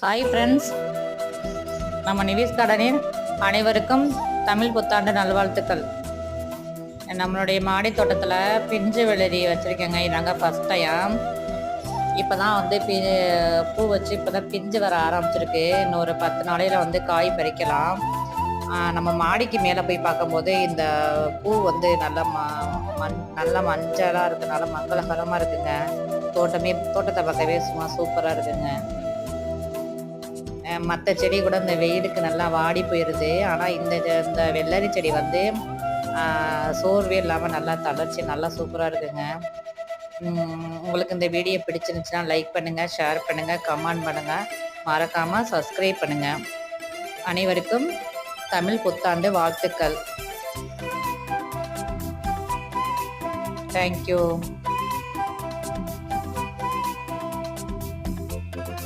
Hi friends, நம்ம நிவிஸ் கார்டனின் அனைவருக்கும் தமிழ் புத்தாண்டு நல்வாழ்த்துக்கள். நம்மளுடைய மாடி தோட்டத்தில் பிஞ்சு வெள்ளரி வச்சுருக்கேங்க. இதாங்க ஃபஸ்ட் டைம். இப்போ தான் வந்து பூ வச்சு இப்போ தான் பிஞ்சு வர ஆரம்பிச்சிருக்கு. இன்னும் ஒரு 10 நாளையில் வந்து காய் பறிக்கலாம். நம்ம மாடிக்கு மேலே போய் பார்க்கும்போது இந்த பூ வந்து நல்ல மஞ்சளாக இருக்குனால மங்களகரமாக இருக்குங்க. தோட்டத்தை பார்க்கவே சும்மா சூப்பராக இருக்குங்க. மற்ற செடி கூட இந்த வெயிலுக்கு நல்லா வாடி போயிடுது. ஆனால் இந்த வெள்ளரி செடி வந்து சோர்வே இல்லாமல் நல்லா தளர்ச்சி நல்லா சூப்பராக இருக்குங்க. உங்களுக்கு இந்த வீடியோ பிடிச்சிருந்துச்சுன்னா லைக் பண்ணுங்கள், ஷேர் பண்ணுங்கள், கமெண்ட் பண்ணுங்கள், மறக்காமல் சப்ஸ்கிரைப் பண்ணுங்கள். அனைவருக்கும் தமிழ் புத்தாண்டு வாழ்த்துக்கள். தேங்க்யூ.